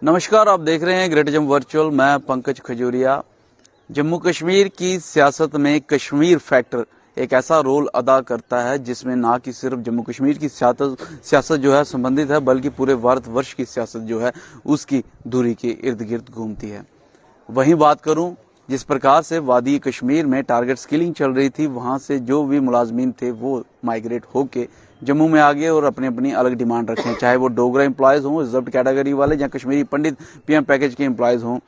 नमस्कार, आप देख रहे हैं ग्रेट जम्मू वर्चुअल। मैं पंकज खजूरिया। जम्मू कश्मीर की सियासत में कश्मीर फैक्टर एक ऐसा रोल अदा करता है जिसमें ना कि सिर्फ जम्मू कश्मीर की सियासत जो है संबंधित है, बल्कि पूरे भारतवर्ष की सियासत जो है उसकी धुरी के इर्द गिर्द घूमती है। वहीं बात करूं, जिस प्रकार से वादी कश्मीर में टारगेट स्किलिंग चल रही थी, वहां से जो भी मुलाजमीन थे वो माइग्रेट होके जम्मू में आ गए और अपनी अपनी अलग डिमांड रखें, चाहे वो डोगरा एम्प्लॉयज हों, रिजर्व कैटेगरी वाले, या कश्मीरी पंडित पीएम पैकेज के एम्प्लॉयज हों।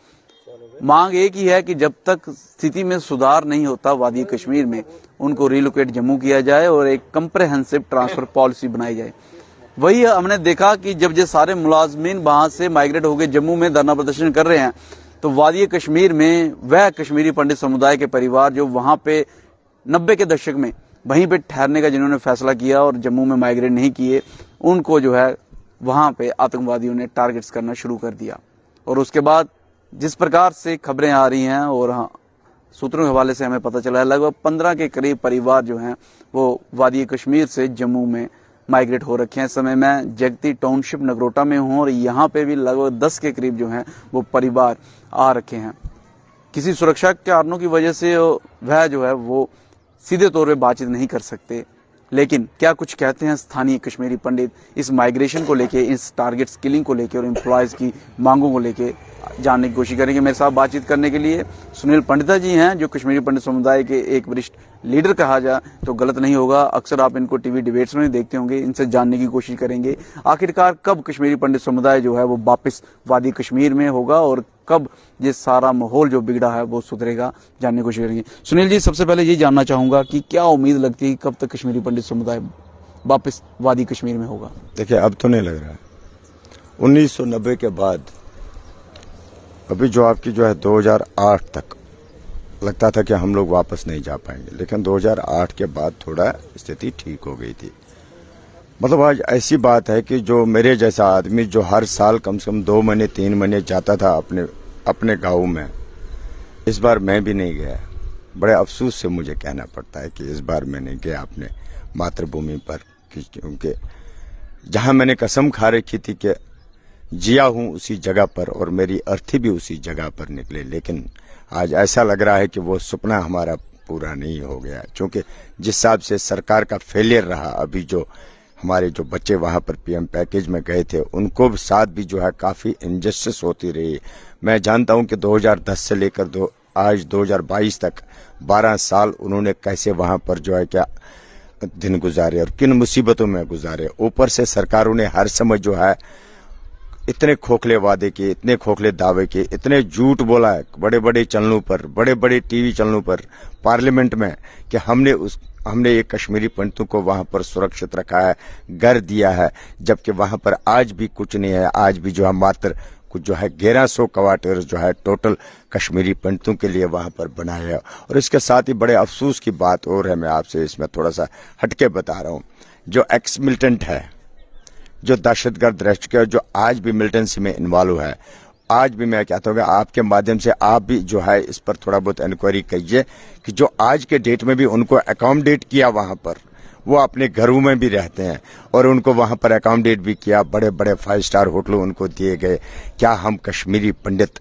मांग एक ही है कि जब तक स्थिति में सुधार नहीं होता वादी कश्मीर में, उनको रिलोकेट जम्मू किया जाए और एक कंप्रेहेंसिव ट्रांसफर पॉलिसी बनाई जाए। वही हमने देखा कि जब ये सारे मुलाजमीन वहां से माइग्रेट होकर जम्मू में धरना प्रदर्शन कर रहे हैं, तो वादी कश्मीर में वह कश्मीरी पंडित समुदाय के परिवार जो वहां पे 90 के दशक में वहीं पे ठहरने का जिन्होंने फैसला किया और जम्मू में माइग्रेट नहीं किए, उनको जो है वहां पे आतंकवादियों ने टारगेट्स करना शुरू कर दिया। और उसके बाद जिस प्रकार से खबरें आ रही हैं और हाँ, सूत्रों के हवाले से हमें पता चला है, लगभग 15 के करीब परिवार जो हैं वो वादी कश्मीर से जम्मू में माइग्रेट हो रखे हैं। इस समय मैं जगती टाउनशिप नगरोटा में हूँ और यहाँ पे भी लगभग 10 के करीब जो हैं वो परिवार आ रखे हैं। किसी सुरक्षा के कारणों की वजह से वह जो है वो सीधे तौर पे बातचीत नहीं कर सकते, लेकिन क्या कुछ कहते हैं स्थानीय कश्मीरी पंडित इस माइग्रेशन को लेके, इस टारगेट स्किलिंग को लेके और एम्प्लॉयज की मांगों को लेके, जानने की कोशिश करेंगे। मेरे साथ बातचीत करने के लिए सुनील पंडिता जी हैं, जो कश्मीरी पंडित समुदाय के एक वरिष्ठ लीडर कहा जाए तो गलत नहीं होगा। अक्सर आप इनको टीवी डिबेट्स में देखते होंगे। इनसे जानने की कोशिश करेंगे आखिरकार कब कश्मीरी पंडित समुदाय जो है वो वापस वादी कश्मीर में होगा और कब ये सारा माहौल जो बिगड़ा है वो सुधरेगा, जानने की कोशिश करेंगे। सुनील जी, सबसे पहले ये जानना चाहूंगा कि क्या उम्मीद लगती है कब तक कश्मीरी पंडित समुदाय वापस वादी कश्मीर में होगा? देखिए, अब तो नहीं लग रहा है। 1990 के बाद अभी जो आपकी जो है 2008 तक लगता था कि हम लोग वापस नहीं जा पाएंगे, लेकिन 2008 के बाद थोड़ा स्थिति ठीक हो गई थी। मतलब आज ऐसी बात है कि जो मेरे जैसा आदमी जो हर साल कम से कम 2 महीने 3 महीने जाता था अपने गाँव में, इस बार मैं भी नहीं गया। बड़े अफसोस से मुझे कहना पड़ता है कि इस बार मैं नहीं गया अपने मातृभूमि पर, क्योंकि जहां मैंने कसम खा रखी थी कि जिया हूं उसी जगह पर और मेरी अर्थी भी उसी जगह पर निकले, लेकिन आज ऐसा लग रहा है कि वो सपना हमारा पूरा नहीं हो गया। क्योंकि जिस हिसाब से सरकार का फेलियर रहा, अभी जो हमारे जो बच्चे वहां पर पीएम पैकेज में गए थे उनको साथ भी जो है काफी इनजस्टिस होती रही। मैं जानता हूं कि 2010 से लेकर आज 2022 तक 12 साल उन्होंने कैसे वहां पर जो है क्या दिन गुजारे और किन मुसीबतों में गुजारे। ऊपर से सरकारों ने हर समय जो है इतने खोखले वादे किए, इतने खोखले दावे किए, इतने झूठ बोला है बड़े बड़े चैनलों पर, बड़े बड़े टीवी चैनलों पर, पार्लियामेंट में, कि हमने एक कश्मीरी पंडितों को वहां पर सुरक्षित रखा है, घर दिया है, जबकि वहां पर आज भी कुछ नहीं है। आज भी जो है मात्र कुछ जो है 1100 क्वार्टर जो है टोटल कश्मीरी पंडितों के लिए वहां पर बनाया है। और इसके साथ ही बड़े अफसोस की बात और है, मैं आपसे इसमें थोड़ा सा हटके बता रहा हूं। जो एक्स मिलिटेंट है, जो दहशतगर्द रह चुके हैं, जो आज भी मिलिटेंसी में इन्वॉल्व है, आज भी मैं कहता हूँ आपके माध्यम से आप भी जो है इस पर थोड़ा बहुत इंक्वायरी कीजिए कि जो आज के डेट में भी उनको अकोमोडेट किया वहां पर, वो अपने घरों में भी रहते हैं और उनको वहां पर अकोमोडेट भी किया, बड़े बड़े 5 स्टार होटलों उनको दिए गए। क्या हम कश्मीरी पंडित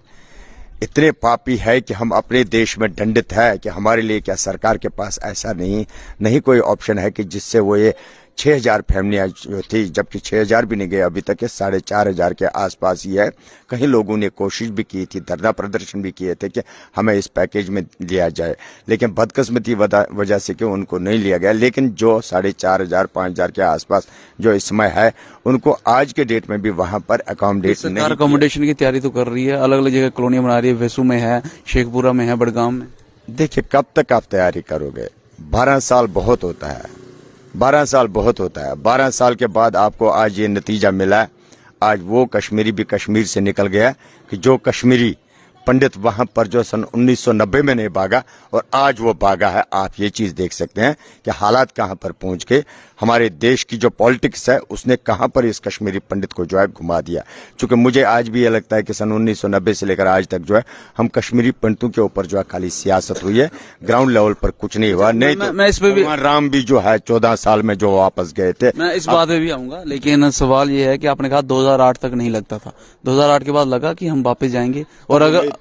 इतने पापी है कि हम अपने देश में दंडित है कि हमारे लिए क्या सरकार के पास ऐसा नहीं कोई ऑप्शन है कि जिससे वो ये 6000 फैमिलियां जो थी, जबकि 6000 भी नहीं गए अभी तक, 4500 के आसपास ही है। कहीं लोगों ने कोशिश भी की थी, धरना प्रदर्शन भी किए थे कि हमें इस पैकेज में लिया जाए, लेकिन बदकिस्मती वजह से कि उनको नहीं लिया गया। लेकिन जो 4500 5000 के आसपास जो इस समय है, उनको आज के डेट में भी वहां पर अकोमोडेट नहीं। अकोमोडेशन की तैयारी तो कर रही है, अलग अलग जगह कॉलोनियां बना रही है, वेसू में है, शेखपुरा में है, बड़गाम में। देखिए, कब तक आप तैयारी करोगे? 12 साल बहुत होता है, 12 साल बहुत होता है। 12 साल के बाद आपको आज ये नतीजा मिला है। आज वो कश्मीरी भी कश्मीर से निकल गया कि जो कश्मीरी पंडित वहां पर जो सन 1990 में नहीं भागा और आज वो भागा है। आप ये चीज देख सकते हैं कि हालात कहां पर पहुंच के हमारे देश की जो पॉलिटिक्स है उसने कहां पर इस कश्मीरी पंडित को जो है घुमा दिया। क्योंकि मुझे आज भी ये लगता है कि सन 1990 से लेकर आज तक जो है हम कश्मीरी पंडितों के ऊपर जो है खाली सियासत हुई है, ग्राउंड लेवल पर कुछ नहीं हुआ। नहीं तो मैं इस पे भी भगवान राम भी जो है 14 साल में जो वापस गए थे। मैं इस बात पे भी आऊंगा, लेकिन सवाल ये है कि आपने कहा 2008 तक नहीं लगता था, 2008 के बाद लगा कि हम वापस जाएंगे, और अगर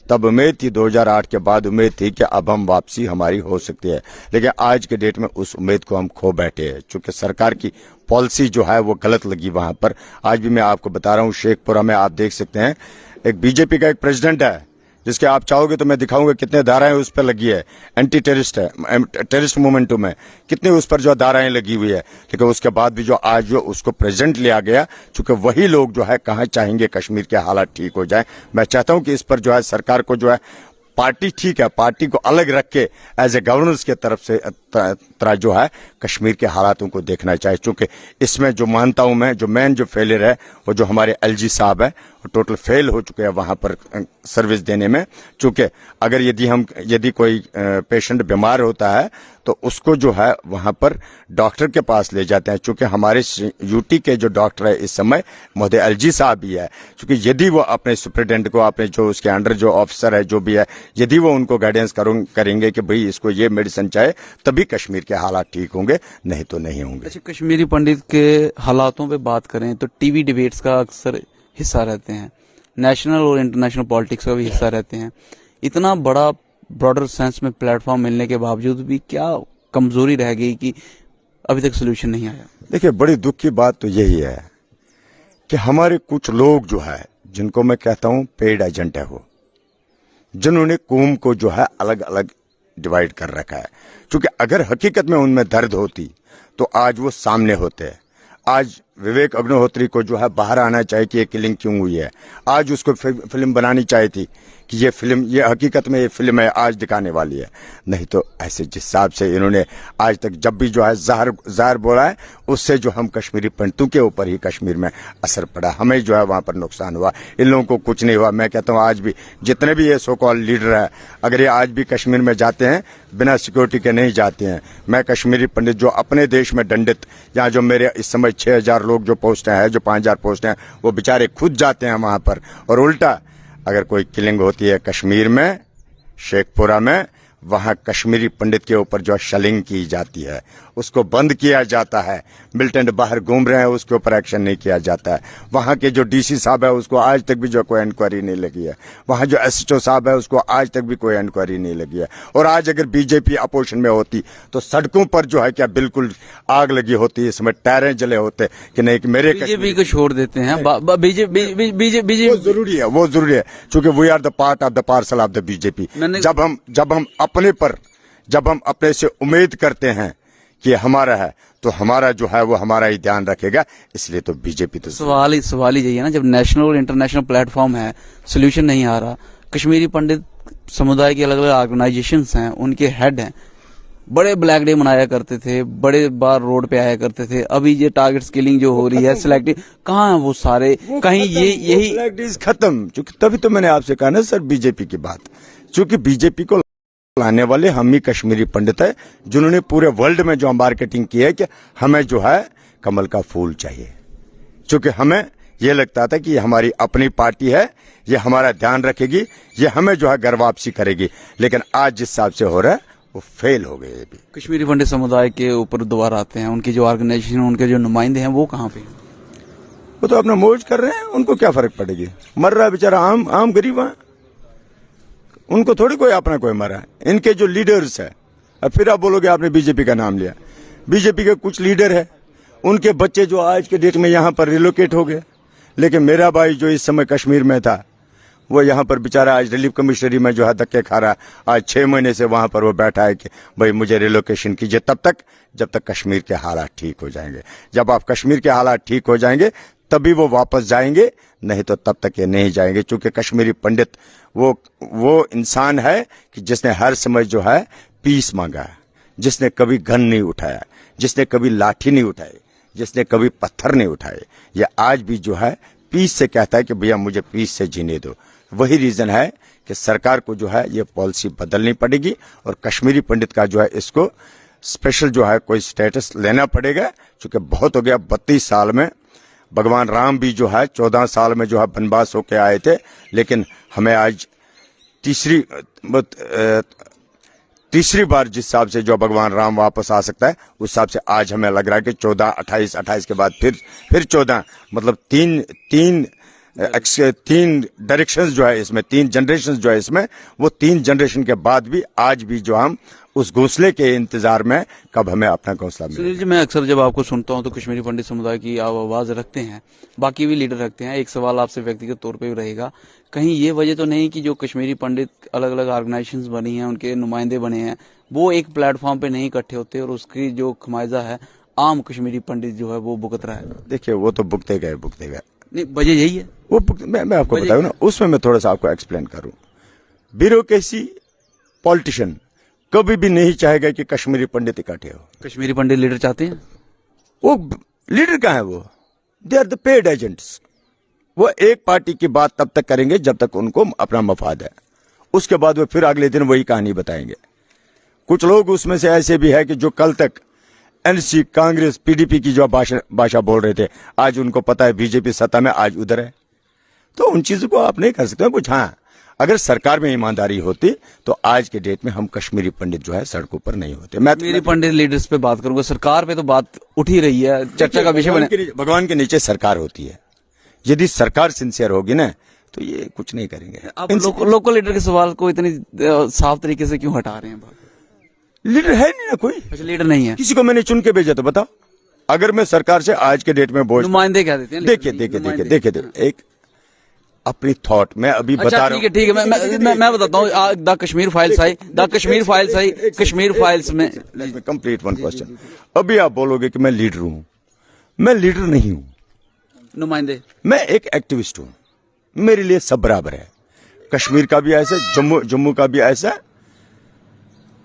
तब उम्मीद थी, 2008 के बाद उम्मीद थी कि अब हम वापसी हमारी हो सकती है, लेकिन आज के डेट में उस उम्मीद को हम खो बैठे हैं। चूंकि सरकार की पॉलिसी जो है वो गलत लगी वहां पर। आज भी मैं आपको बता रहा हूं, शेखपुरा में आप देख सकते हैं एक बीजेपी का एक प्रेसिडेंट है जिसके आप चाहोगे तो मैं दिखाऊंगा कितने धाराएं उस पर लगी है। एंटी टेररिस्ट है, टेररिस्ट मूवमेंट में कितने उस पर जो धाराएं लगी हुई है, लेकिन उसके बाद भी जो आज जो उसको प्रेसिडेंट लिया गया, चूंकि वही लोग जो है कहाँ चाहेंगे कश्मीर के हालात ठीक हो जाए। मैं चाहता हूं कि इस पर जो है सरकार को जो है पार्टी ठीक है, पार्टी को अलग रख के एज ए गवर्नेंस के तरफ से तरह जो है कश्मीर के हालातों को देखना चाहिए। चूंकि इसमें जो मानता हूं मैं, जो मेन जो फेलियर है वो जो हमारे एलजी साहब है वो टोटल फेल हो चुके हैं वहां पर सर्विस देने में। चूंकि अगर यदि कोई पेशेंट बीमार होता है तो उसको जो है वहां पर डॉक्टर के पास ले जाते हैं। चूंकि हमारे यूटी के जो डॉक्टर है इस समय महोदय एलजी साहब भी है, क्योंकि यदि वो अपने सुपरिटेंडेंट को, अपने जो उसके अंडर जो ऑफिसर है जो भी है, यदि वो उनको गाइडेंस करेंगे कि भाई इसको ये मेडिसिन चाहिए, तभी कश्मीर के हालात ठीक होंगे, नहीं तो नहीं होंगे। अच्छा, कश्मीरी पंडित के हालातों पे बात करें तो टीवी डिबेट्स का अक्सर हिस्सा रहते हैं, नेशनल और इंटरनेशनल पॉलिटिक्स का भी हिस्सा रहते हैं। इतना बड़ा ब्रॉडर सेंस में प्लेटफॉर्म मिलने के बावजूद भी क्या कमजोरी रह गई कि अभी तक सोल्यूशन नहीं आया? देखिए, बड़ी दुख की बात तो यही है कि हमारे कुछ लोग जो है, जिनको मैं कहता हूं पेड एजेंट है, वो जिन्होंने कौम को जो है अलग अलग डिवाइड कर रखा है। क्योंकि अगर हकीकत में उनमें दर्द होती तो आज वो सामने होते हैं। आज विवेक अग्निहोत्री को जो है बाहर आना चाहिए कि ये किलिंग क्यों हुई है। आज उसको फिल्म बनानी चाहिए थी कि ये फिल्म, ये हकीकत में ये फिल्म है, आज दिखाने वाली है। नहीं तो ऐसे जिस हिसाब से इन्होंने आज तक जब भी जो है जहर बोला है, उससे जो हम कश्मीरी पंडितों के ऊपर ही कश्मीर में असर पड़ा, हमें जो है वहां पर नुकसान हुआ, इन लोगों को कुछ नहीं हुआ। मैं कहता हूं आज भी जितने भी ये सो कॉल लीडर है, अगर ये आज भी कश्मीर में जाते हैं बिना सिक्योरिटी के नहीं जाते हैं। मैं कश्मीरी पंडित जो अपने देश में दंडित, यहाँ जो मेरे इस समय 6000 लोग जो पोस्टें हैं, जो 5000 पोस्टें हैं, वो बेचारे खुद जाते हैं वहां पर। और उल्टा अगर कोई किलिंग होती है कश्मीर में, शेखपुरा में, वहां कश्मीरी पंडित के ऊपर जो शलिंग की जाती है उसको बंद किया जाता है। मिलिटेंट बाहर घूम रहे हैं, उसके ऊपर एक्शन नहीं किया जाता है। वहां के जो डीसी साहब है उसको आज तक भी जो कोई इंक्वायरी नहीं लगी है। वहां जो एसएचओ साहब है उसको आज तक भी कोई इंक्वायरी नहीं लगी है। और आज अगर बीजेपी अपोजिशन में होती तो सड़कों पर जो है क्या बिल्कुल आग लगी होती, इसमें टायरें जले होते कि नहीं कि मेरे बीजेपी को छोड़ देते हैं। बीजेपी वो जरूरी है, वो जरूरी है, क्योंकि we are the part of the parcel of the BJP. जब हम अपने से उम्मीद करते हैं कि हमारा है तो हमारा जो है वो हमारा ही ध्यान रखेगा, इसलिए तो बीजेपी तो सवाल ही यही है ना, जब नेशनल और इंटरनेशनल प्लेटफॉर्म है, सोल्यूशन नहीं आ रहा। कश्मीरी पंडित समुदाय के अलग अलग ऑर्गेनाइजेशंस हैं, उनके हेड हैं, बड़े ब्लैक डे मनाया करते थे, बड़े बार रोड पे आया करते थे। अभी ये टारगेट स्किलिंग जो हो रही है, सिलेक्टिव, कहाँ है वो सारे? कहीं यही ब्लैक डेज खत्म। क्योंकि तभी तो मैंने आपसे कहा ना सर बीजेपी की बात, क्योंकि बीजेपी को लाने वाले हम ही कश्मीरी पंडित है, जिन्होंने पूरे वर्ल्ड में जो मार्केटिंग की है कि हमें जो है कमल का फूल चाहिए। क्योंकि हमें ये लगता था कि ये हमारी अपनी पार्टी है, ये हमारा ध्यान रखेगी, ये हमें जो है घर वापसी करेगी। लेकिन आज जिस हिसाब से हो रहा है वो फेल हो गए। भी कश्मीरी पंडित समुदाय के ऊपर दोबारा आते हैं, उनकी जो ऑर्गेनाइजेशन, उनके जो नुमाइंदे हैं वो कहाँ पे? वो तो अपना मौज कर रहे हैं, उनको क्या फर्क पड़ेगी। मर रहा है बेचारा आम गरीब है, उनको थोड़ी कोई अपना कोई मरा है। इनके जो लीडर्स है, अब फिर आप बोलोगे आपने बीजेपी का नाम लिया, बीजेपी के कुछ लीडर है, उनके बच्चे जो आज के डेट में यहां पर रिलोकेट हो गए। लेकिन मेरा भाई जो इस समय कश्मीर में था, वो यहां पर बेचारा आज रिलीफ कमिश्नरी में जो है धक्के खा रहा है। आज 6 महीने से वहां पर वो बैठा है कि भाई मुझे रिलोकेशन कीजिए, जब तक कश्मीर के हालात ठीक हो जाएंगे। जब आप कश्मीर के हालात ठीक हो जाएंगे तभी वो वापस जाएंगे, नहीं तो तब तक ये नहीं जाएंगे। क्योंकि कश्मीरी पंडित वो इंसान है कि जिसने हर समय जो है पीस मांगा है, जिसने कभी गन नहीं उठाया, जिसने कभी लाठी नहीं उठाई, जिसने कभी पत्थर नहीं उठाए। ये आज भी जो है पीस से कहता है कि भैया मुझे पीस से जीने दो। वही रीजन है कि सरकार को जो है ये पॉलिसी बदलनी पड़ेगी और कश्मीरी पंडित का जो है इसको स्पेशल जो है कोई स्टेटस लेना पड़ेगा, क्योंकि बहुत हो गया। 32 साल में भगवान राम भी जो है 14 साल में जो है वनवास होके आए थे, लेकिन हमें आज तीसरी बार जिस हिसाब से जो भगवान राम वापस आ सकता है उस हिसाब से आज हमें लग रहा है कि 14, 28 के बाद फिर 14, मतलब तीन डायरेक्शंस जो है इसमें, 3 जनरेशन जो है इसमें, वो 3 जनरेशन के बाद भी आज भी जो हम उस घोंसले के इंतजार में कब हमें अपना घोंसला मिले। सुनील जी, मैं अक्सर जब आपको सुनता हूं तो कश्मीरी पंडित समुदाय की आप आवाज रखते हैं, बाकी भी लीडर रखते हैं। एक सवाल आपसे व्यक्तिगत तौर पे भी रहेगा, कहीं ये वजह तो नहीं कि जो कश्मीरी पंडित अलग अलग ऑर्गेनाइजेशंस बनी हैं, उनके नुमाइंदे बने हैं, वो एक प्लेटफॉर्म पे नहीं इकट्ठे होते और उसकी जो खमायजा है आम कश्मीरी पंडित जो है वो भुगत रहा है? देखिए, वो तो भुगते गए। नहीं, वजह यही है वो मैं आपको बताऊं ना, उसमें मैं थोड़ा सा आपको एक्सप्लेन करूं। ब्यूरोक्रेसी, पॉलिटिशियन कभी भी नहीं चाहेगा कि कश्मीरी पंडित इकट्ठे हो। कश्मीरी पंडित लीडर चाहते हैं? वो लीडर कहाँ है? वो they are the paid agents. वो एक पार्टी की बात तब तक करेंगे जब तक उनको अपना मफाद है, उसके बाद वो फिर अगले दिन वही कहानी बताएंगे। कुछ लोग उसमें से ऐसे भी है कि जो कल तक एनसी, कांग्रेस, पीडीपी की जो भाषा बोल रहे थे, आज उनको पता है बीजेपी सत्ता में, आज उधर है। तो उन चीजों को आप नहीं कर सकते कुछ। हाँ, अगर सरकार में ईमानदारी होती तो आज के डेट में हम कश्मीरी पंडित जो है सड़कों पर नहीं होते। मैं कश्मीरी पंडित लीडर्स पे बात करूंगा, सरकार पे तो बात उठ ही रही है, चर्चा का विषय बने। भगवान के नीचे सरकार होती है। यदि सरकार सिंसियर होगी ना तो ये कुछ नहीं करेंगे। आप लोकल लीडर के सवाल को इतनी साफ तरीके से क्यों हटा रहे हैं? लीडर है नहीं ना कोई। अच्छा, लीडर नहीं है। किसी को मैंने चुन के भेजा तो बताओ। अगर मैं सरकार से आज के डेट में बोझ, नुमाइंदे क्या देते हैं? देखिए एक अपनी थॉट मैं अभी बता रहा हूँ। ठीक है, मैं बताता हूँ। The Kashmir files I, Kashmir files में कंप्लीट वन क्वेश्चन। अभी आप बोलोगे कि मैं लीडर हूँ, मैं लीडर नहीं हूँ। नुमाइंदे, मैं एक एक्टिविस्ट हूँ। मेरे लिए सब बराबर है। कश्मीर का भी ऐसा, जम्मू का भी ऐसा,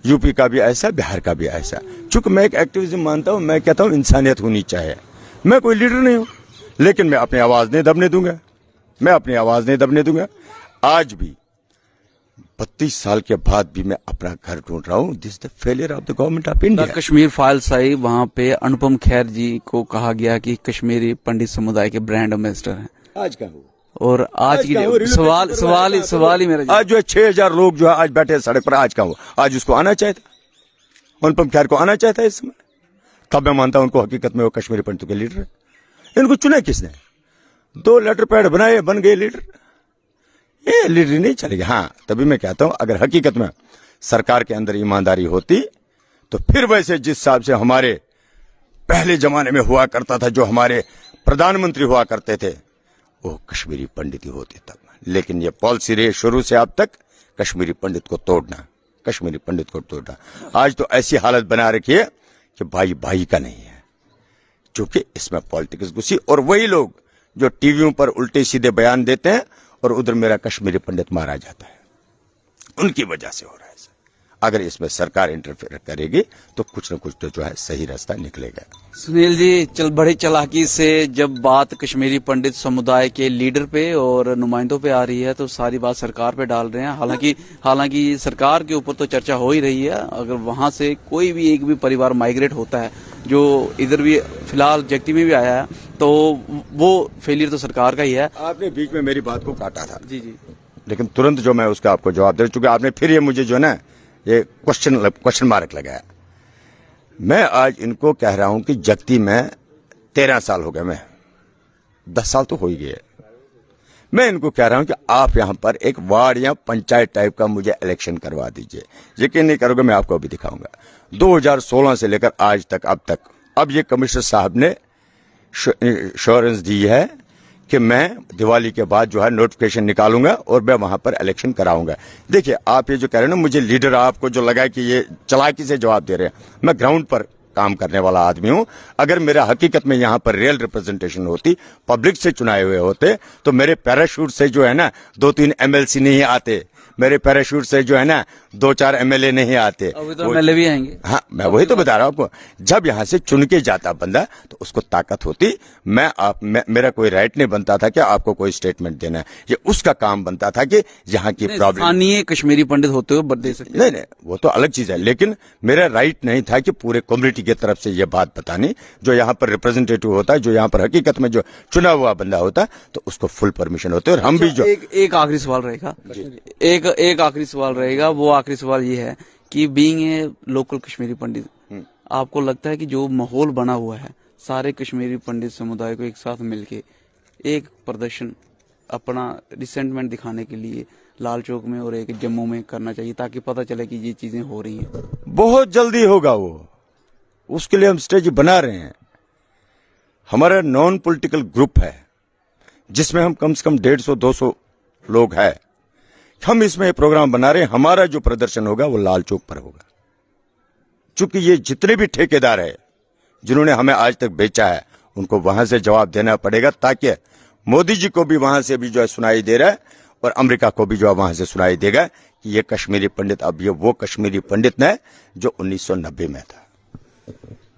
यूपी का भी ऐसा, बिहार का भी ऐसा। चूंकि मैं एक एक्टिविज्म मानता हूं, मैं कहता हूं इंसानियत होनी चाहिए। मैं कोई लीडर नहीं हूं, लेकिन मैं अपनी आवाज नहीं दबने दूंगा। आज भी 32 साल के बाद भी मैं अपना घर ढूंढ रहा हूं। This the failure of the government of India. Kashmir files आई, वहां पे अनुपम खेर जी को कहा गया कि कश्मीरी पंडित समुदाय के ब्रांड एम्बेसडर हैं। आज का हो, और आज की सवाल ही मेरा, आज जो है 6000 लोग जो है आज बैठे सड़क पर, आज का हो। आज उसको आना चाहिए था, अनुपम खेर को आना चाहिए था इस समय। तब मैं मानता हूं उनको हकीकत में वो कश्मीरी पंडितों के लीडर है। इनको चुना किसने? 2 लेटर पैड बनाए, बन गए लीडर। ये लीडर नहीं चलेगी। हाँ, तभी मैं कहता हूं अगर हकीकत में सरकार के अंदर ईमानदारी होती तो फिर वैसे जिस हिसाब से हमारे पहले जमाने में हुआ करता था, जो हमारे प्रधानमंत्री हुआ करते थे, वो कश्मीरी पंडित ही होते तब। लेकिन ये पॉलिसी रही शुरू से अब तक कश्मीरी पंडित को तोड़ना। आज तो ऐसी हालत बना रखी है कि भाई भाई का नहीं है, क्योंकि इसमें पॉलिटिक्स घुसी। और वही लोग जो टीवियों पर उल्टे सीधे बयान देते हैं और उधर मेरा कश्मीरी पंडित मारा जाता है, उनकी वजह से हो रहा है। अगर इसमें सरकार इंटरफेयर करेगी तो कुछ न कुछ तो जो है सही रास्ता निकलेगा। सुनील जी, बड़ी चालाकी से जब बात कश्मीरी पंडित समुदाय के लीडर पे और नुमाइंदों पे आ रही है तो सारी बात सरकार पे डाल रहे हैं। हालांकि सरकार के ऊपर तो चर्चा हो ही रही है। अगर वहां से कोई भी एक भी परिवार माइग्रेट होता है, जो इधर भी फिलहाल जगती में भी आया है, तो वो फेलियर तो सरकार का ही है। आपने बीच में मेरी बात को काटा था। जी, लेकिन तुरंत जो मैं उसका आपको जवाब दे चुका। आपने फिर ये मुझे जो है ना ये क्वेश्चन मार्क लगाया। मैं आज इनको कह रहा हूं कि जगती में 13 साल हो गए, मैं 10 साल तो हो ही गए। मैं इनको कह रहा हूं कि आप यहां पर एक वार्ड या पंचायत टाइप का मुझे इलेक्शन करवा दीजिए। यकीन नहीं करोगे, मैं आपको अभी दिखाऊंगा। 2016 से लेकर आज तक, अब ये कमिश्नर साहब ने श्योरेंस दी है कि मैं दिवाली के बाद जो है नोटिफिकेशन निकालूंगा और मैं वहां पर इलेक्शन कराऊंगा। देखिए, आप ये जो कह रहे हैं ना, मुझे लीडर आपको जो लगा कि ये चालाकी से जवाब दे रहे हैं, मैं ग्राउंड पर काम करने वाला आदमी हूं। अगर मेरा हकीकत में यहां पर रियल रिप्रेजेंटेशन होती, पब्लिक से चुनाए हुए होते, तो मेरे पैराशूट से जो है ना 2-3 MLC नहीं आते। मेरे पैराशूट से जो है ना 2-4 एमएलए नहीं आते। अभी तो एमएलए भी आएंगे। हाँ, मैं वही तो बता रहा हूँ आपको। जब यहाँ से चुन के जाता बंदा तो उसको ताकत होती। मेरा कोई राइट नहीं बनता था कि आपको कोई स्टेटमेंट देना है, ये उसका काम बनता था कि यहाँ की प्रॉब्लम। स्थानीय कश्मीरी पंडित होते हुए दे सकते। नहीं, वो तो अलग चीज है, लेकिन मेरा राइट नहीं था कि पूरे कम्युनिटी की तरफ से ये बात बतानी। जो यहाँ पर रिप्रेजेंटेटिव होता है, जो यहाँ पर हकीकत में जो चुना हुआ बंदा होता है, तो उसको फुल परमिशन होती है। और हम भी जो एक आखिरी सवाल रहेगा, एक आखिरी सवाल रहेगा, वो आखिरी सवाल ये है कि बीइंग ए लोकल कश्मीरी पंडित, आपको लगता है कि जो माहौल बना हुआ है सारे कश्मीरी पंडित समुदाय को एक साथ मिलके एक प्रदर्शन अपना रिसेंटमेंट दिखाने के लिए लाल चौक में और एक जम्मू में करना चाहिए, ताकि पता चले कि ये चीजें हो रही हैं? बहुत जल्दी होगा वो, उसके लिए हम स्टेज बना रहे हैं। हमारा नॉन पॉलिटिकल ग्रुप है जिसमें हम कम से कम 150-200 लोग हैं। हम इसमें प्रोग्राम बना रहे हैं। हमारा जो प्रदर्शन होगा वो लाल चौक पर होगा, चूंकि ये जितने भी ठेकेदार है जिन्होंने हमें आज तक बेचा है उनको वहां से जवाब देना पड़ेगा, ताकि मोदी जी को भी वहां से भी जो है सुनाई दे रहा है और अमेरिका को भी जो है वहां से सुनाई देगा कि ये कश्मीरी पंडित अब ये वो कश्मीरी पंडित है जो 1990 में था।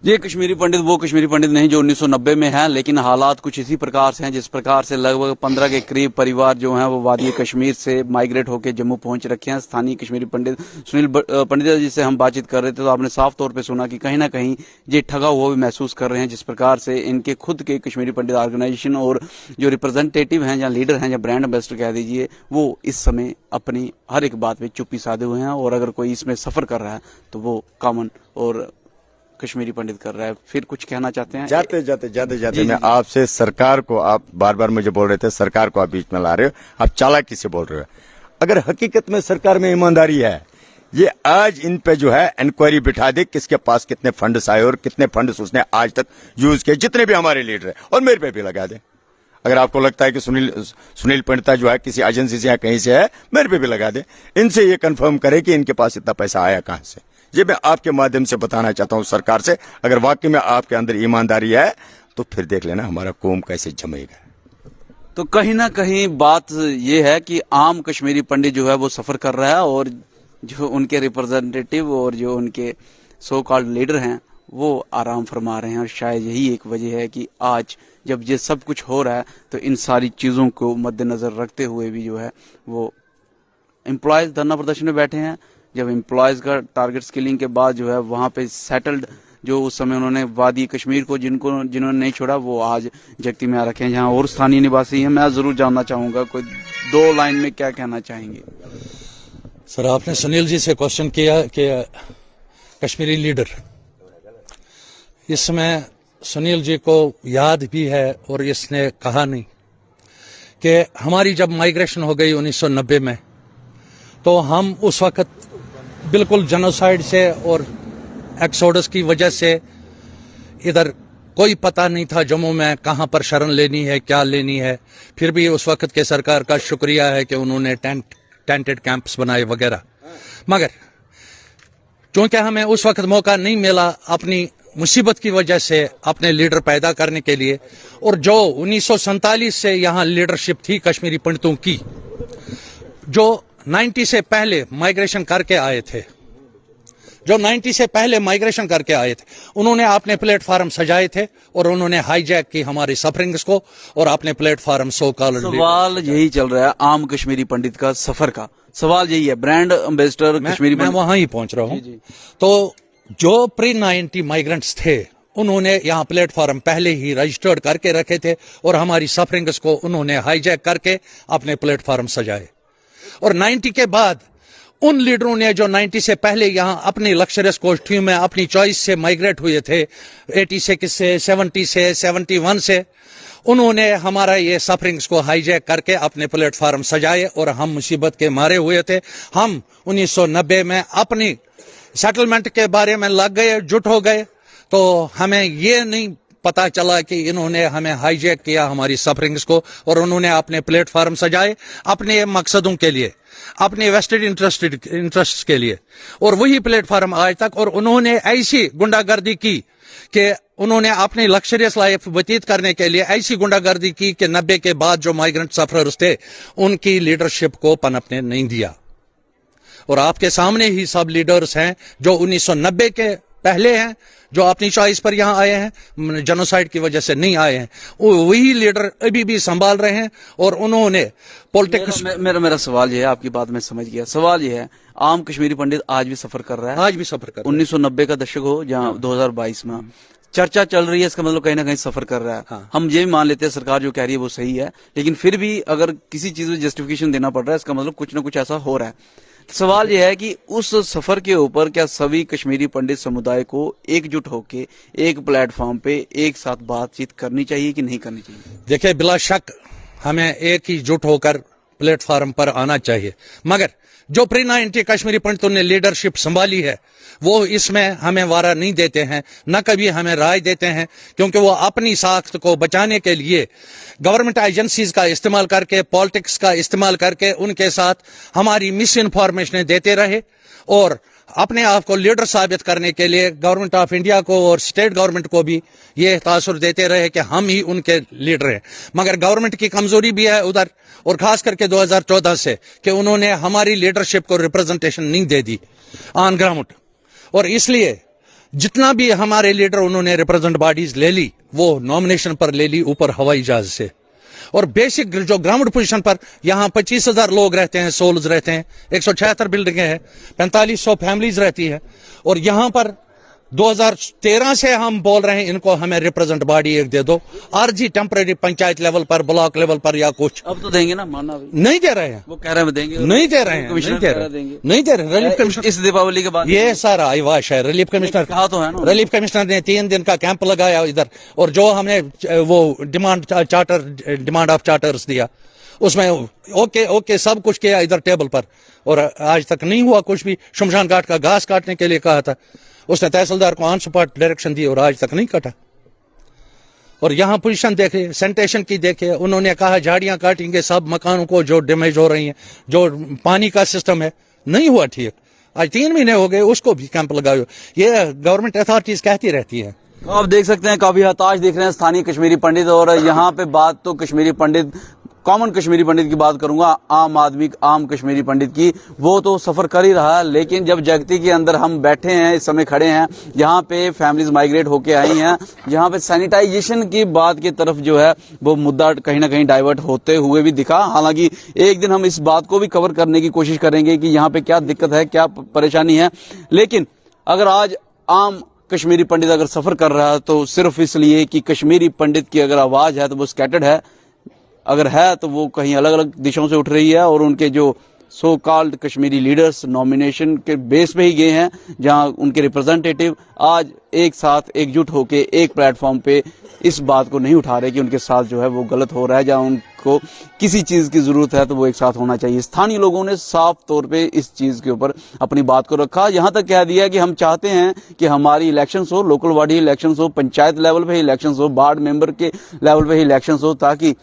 ये कश्मीरी पंडित वो कश्मीरी पंडित नहीं जो 1990 में है, लेकिन हालात कुछ इसी प्रकार से हैं जिस प्रकार से लगभग 15 के करीब परिवार जो हैं वो वादी कश्मीर से माइग्रेट होकर जम्मू पहुंच रखे हैं। स्थानीय कश्मीरी पंडित सुनील पंडित जी से हम बातचीत कर रहे थे, तो आपने साफ तौर पे सुना कि कहीं ना कहीं ये ठगा हुआ भी महसूस कर रहे हैं, जिस प्रकार से इनके खुद के कश्मीरी पंडित ऑर्गेनाइजेशन और जो रिप्रेजेंटेटिव हैं या लीडर हैं या ब्रांड एम्बेसडर कह दीजिए, वो इस समय अपनी हर एक बात पे चुप्पी साधे हुए हैं। और अगर कोई इसमें सफर कर रहा है तो वो कॉमन और कश्मीरी पंडित कर रहा है। फिर कुछ कहना चाहते हैं? जाते मैं आपसे सरकार को, आप बार बार मुझे बोल रहे थे सरकार को आप बीच में ला रहे हो, आप चालाकी से बोल रहे हो। अगर हकीकत में सरकार में ईमानदारी है, ये आज इन पे जो है इंक्वायरी बिठा दे किसके पास कितने फंड्स आए और कितने फंड्स उसने आज तक यूज किए, जितने भी हमारे लीडर है, और मेरे पे भी लगा दे। अगर आपको लगता है कि सुनील पंडिता जो है किसी एजेंसी से या कहीं से है, मेरे पे भी लगा दे। इनसे ये कंफर्म करे कि इनके पास इतना पैसा आया कहां से। ये मैं आपके माध्यम से बताना चाहता हूं सरकार से, अगर वाकई में आपके अंदर ईमानदारी है तो फिर देख लेना हमारा कौम कैसे जमेगा। तो कहीं ना कहीं बात ये है कि आम कश्मीरी पंडित जो है वो सफर कर रहा है, और जो उनके रिप्रेजेंटेटिव और जो उनके सो कॉल्ड लीडर हैं वो आराम फरमा रहे हैं। और शायद यही एक वजह है कि आज जब ये सब कुछ हो रहा है तो इन सारी चीजों को मद्देनजर रखते हुए भी जो है वो एम्प्लॉयज धरना प्रदर्शन में बैठे हैं। जब एम्प्लॉयज का टारगेट स्किलिंग के बाद जो है वहां पे सेटल्ड जो उस समय उन्होंने वादी कश्मीर को जिन्होंने नहीं छोड़ा, वो आज जगती में आ रखे हैं जहां और स्थानीय निवासी हैं। मैं जरूर जानना चाहूंगा कोई 2 लाइन में क्या कहना चाहेंगे? सर, आपने सुनील जी से क्वेश्चन किया कि कश्मीरी लीडर, इसमें सुनील जी को याद भी है और इसने कहा नहीं कि हमारी जब माइग्रेशन हो गई 1990 में, तो हम उस वक्त बिल्कुल जेनोसाइड से और एक्सोडस की वजह से इधर कोई पता नहीं था जम्मू में कहां पर शरण लेनी है, क्या लेनी है। फिर भी उस वक्त के सरकार का शुक्रिया है कि उन्होंने टेंटेड कैंप्स बनाए वगैरह। मगर चूंकि हमें उस वक्त मौका नहीं मिला अपनी मुसीबत की वजह से अपने लीडर पैदा करने के लिए, और जो 1947 से यहाँ लीडरशिप थी कश्मीरी पंडितों की, जो 90 से पहले माइग्रेशन करके आए थे, उन्होंने अपने प्लेटफार्म सजाए थे और उन्होंने हाईजैक की हमारी सफरिंग्स को और अपने प्लेटफार्म सो कॉल्ड। सवाल यही चल रहा है आम कश्मीरी पंडित का सफर का सवाल यही है। ब्रांड एम्बेसडर कश्मीरी मैं वहां ही पहुंच रहा हूं। तो जो प्री-90 माइग्रेंट्स थे उन्होंने यहाँ प्लेटफार्म पहले ही रजिस्टर्ड करके रखे थे और हमारी सफरिंग्स को उन्होंने हाईजैक करके अपने प्लेटफार्म सजाए। और 90 के बाद उन लीडरों ने जो 90 से पहले यहाँ अपनी लग्जरियस कोठरियों में अपनी चॉइस से माइग्रेट हुए थे, 86 से 70 से 71 से, उन्होंने हमारा ये सफरिंग्स को हाईजैक करके अपने प्लेटफार्म सजाए और हम मुसीबत के मारे हुए थे। हम 1990 में अपनी सेटलमेंट के बारे में लग गए, जुट हो गए, तो हमें ये नहीं पता चला कि इन्होंने हमें हाईजैक किया हमारी सफरिंग्स को और उन्होंने अपने प्लेटफार्म सजाए अपने मकसदों के लिए, अपने वेस्टेड इंटरेस्ट के लिए, और वही प्लेटफार्म आज तक। और उन्होंने ऐसी गुंडागर्दी की कि उन्होंने अपनी लग्जरियस लाइफ व्यतीत करने के लिए ऐसी गुंडागर्दी की कि 90 के बाद जो माइग्रेंट सफरर्स थे उनकी लीडरशिप को पनपने नहीं दिया। और आपके सामने ही सब लीडर्स हैं जो 1990 के पहले हैं, जो अपनी चॉइस पर यहाँ आए हैं, जेनोसाइड की वजह से नहीं आए हैं, वही लीडर अभी भी संभाल रहे हैं। और उन्होंने पॉलिटिक्स मेरा सवाल ये है, आपकी बात मैं समझ गया। सवाल ये है, आम कश्मीरी पंडित आज भी सफर कर रहा है, आज भी सफर कर रहे हैं। 1990 का दशक हो जहाँ 2022 में चर्चा चल रही है, इसका मतलब कहीं ना कहीं सफर कर रहा है। हाँ। हम ये भी मान लेते हैं सरकार जो कह रही है वो सही है, लेकिन फिर भी अगर किसी चीज में जस्टिफिकेशन देना पड़ रहा है, इसका मतलब कुछ ना कुछ ऐसा हो रहा है। सवाल यह है कि उस सफर के ऊपर क्या सभी कश्मीरी पंडित समुदाय को एकजुट होकर एक प्लेटफॉर्म पे एक साथ बातचीत करनी चाहिए कि नहीं करनी चाहिए? देखिए, बिला शक हमें एक ही जुट होकर प्लेटफॉर्म पर आना चाहिए, मगर जो प्री 90 कश्मीरी पंडितों ने लीडरशिप संभाली है वो इसमें हमें वारा नहीं देते हैं, न कभी हमें राय देते हैं, क्योंकि वो अपनी साख्त को बचाने के लिए गवर्नमेंट एजेंसीज का इस्तेमाल करके, पॉलिटिक्स का इस्तेमाल करके उनके साथ हमारी मिस इन्फॉर्मेशन देते रहे और अपने आप को लीडर साबित करने के लिए गवर्नमेंट ऑफ इंडिया को और स्टेट गवर्नमेंट को भी ये तासुर देते रहे कि हम ही उनके लीडर हैं। मगर गवर्नमेंट की कमजोरी भी है उधर, और खास करके 2014 से कि उन्होंने हमारी लीडरशिप को रिप्रेजेंटेशन नहीं दे दी ऑन ग्राउंड, और इसलिए जितना भी हमारे लीडर उन्होंने रिप्रेजेंट बॉडीज ले ली वो नॉमिनेशन पर ले ली ऊपर हवाई जहाज से। और बेसिक जो ग्राउंड पोजीशन पर यहाँ 25,000 लोग रहते हैं, सोल्स रहते हैं, 176 बिल्डिंगें हैं, 4500 फैमिलीज रहती है, और यहाँ पर 2013 से हम बोल रहे हैं इनको हमें रिप्रेजेंट बॉडी एक दे दो, आरजी टेम्परेरी पंचायत लेवल पर, ब्लॉक लेवल पर या कुछ। अब तो देंगे ना, मानना भी नहीं दे रहे हैं, वो कह रहे हैं देंगे, नहीं दे रहे हैं, कमिश्नर नहीं दे कह रहे देंगे, नहीं दे रहे। रिलीफ कमिश्नर इस दीपावली के बाद ये सारा आईवाश है। रिलीफ कमिश्नर कहा तो है ना, रिलीफ कमिश्नर ने 3 दिन का कैंप लगाया इधर, और जो हमने वो डिमांड ऑफ चार्टर्स दिया उसमें ओके सब कुछ किया इधर टेबल पर, और आज तक नहीं हुआ कुछ भी। शमशान घाट का घास काटने के लिए कहा था, उसने तहसीलदार को ऑन स्पॉट डायरेक्शन दी और आज तक नहीं काटा। और यहाँ पोजीशन देखे, सैनिटेशन की देखे, उन्होंने कहा झाड़ियां काटेंगे सब मकानों को जो डैमेज हो रही हैं, जो पानी का सिस्टम है नहीं हुआ ठीक। आज 3 महीने हो गए, उसको भी कैंप लगाओ। ये गवर्नमेंट अथॉरिटीज कहती रहती है। तो आप देख सकते हैं काफी हताश दिख रहे हैं स्थानीय कश्मीरी पंडित, और यहाँ पे बात तो कश्मीरी पंडित, कॉमन कश्मीरी पंडित की बात करूंगा, आम कश्मीरी पंडित की, वो तो सफर कर ही रहा है। लेकिन जब जगती के अंदर हम बैठे हैं, इस समय खड़े हैं, यहाँ पे फैमिलीज माइग्रेट होके आई हैं, यहाँ पे सैनिटाइजेशन की बात की तरफ जो है वो मुद्दा कहीं ना कहीं डाइवर्ट होते हुए भी दिखा। हालांकि एक दिन हम इस बात को भी कवर करने की कोशिश करेंगे कि यहाँ पे क्या दिक्कत है, क्या परेशानी है। लेकिन अगर आज आम कश्मीरी पंडित अगर सफर कर रहा है तो सिर्फ इसलिए कि कश्मीरी पंडित की अगर आवाज है तो वो स्कैटर्ड है, अगर है तो वो कहीं अलग अलग दिशाओं से उठ रही है, और उनके जो so called Kashmiri leaders nomination के बेस पे ही गए हैं, जहां उनके रिप्रेजेंटेटिव आज एक साथ एकजुट होकर एक प्लेटफॉर्म पे इस बात को नहीं उठा रहे कि उनके साथ जो है वो गलत हो रहा है। जहां उनको किसी चीज की जरूरत है तो वो एक साथ होना चाहिए। स्थानीय लोगों ने साफ तौर पे इस चीज के ऊपर अपनी बात को रखा, यहां तक कह दिया कि हम चाहते हैं कि हमारी इलेक्शंस हो, लोकल बॉडी इलेक्शंस हो, पंचायत लेवल पे इलेक्शंस हो, वार्ड मेंबर के लेवल पे इलेक्शंस हो, ताकि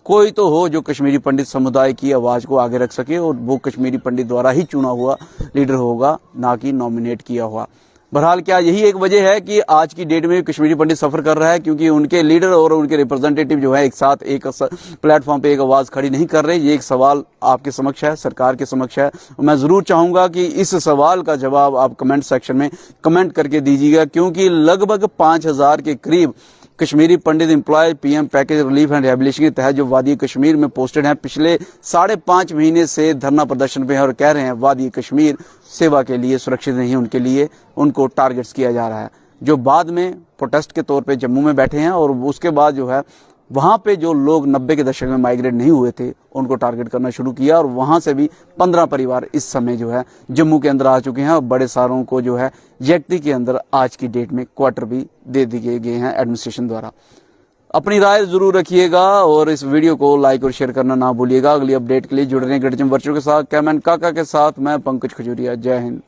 कोई तो हो जो कश्मीरी पंडित समुदाय की आवाज को आगे रख सके, और वो कश्मीरी पंडित द्वारा ही चुना हुआ लीडर होगा, ना कि नॉमिनेट किया हुआ। बहरहाल क्या यही एक वजह है कि आज की डेट में कश्मीरी पंडित सफर कर रहा है, क्योंकि उनके लीडर और उनके रिप्रेजेंटेटिव जो है एक साथ एक प्लेटफॉर्म पे एक आवाज खड़ी नहीं कर रहे। ये एक सवाल आपके समक्ष है, सरकार के समक्ष है। मैं जरूर चाहूंगा कि इस सवाल का जवाब आप कमेंट सेक्शन में कमेंट करके दीजिएगा, क्योंकि लगभग 5,000 के करीब Kashmiri Pandit employ PM package relief and rehabilitation के तहत जो वादी कश्मीर में पोस्टेड हैं, पिछले 5.5 महीने से धरना प्रदर्शन पे हैं और कह रहे हैं वादी कश्मीर सेवा के लिए सुरक्षित नहीं, उनके लिए उनको टारगेट्स किया जा रहा है। जो बाद में प्रोटेस्ट के तौर पे जम्मू में बैठे हैं, और उसके बाद जो है वहां पे जो लोग 90 के दशक में माइग्रेट नहीं हुए थे उनको टारगेट करना शुरू किया, और वहां से भी 15 परिवार इस समय जो है जम्मू के अंदर आ चुके हैं, और बड़े सारों को जो है जैक्ती के अंदर आज की डेट में क्वार्टर भी दे दिए गए हैं एडमिनिस्ट्रेशन द्वारा। अपनी राय जरूर रखिएगा और इस वीडियो को लाइक और शेयर करना ना भूलिएगा। अगली अपडेट के लिए जुड़े रहें ग्रेट जम्मू वर्चुअल के साथ। कैमरामैन काका के साथ मैं पंकज खजूरिया। जय हिंद।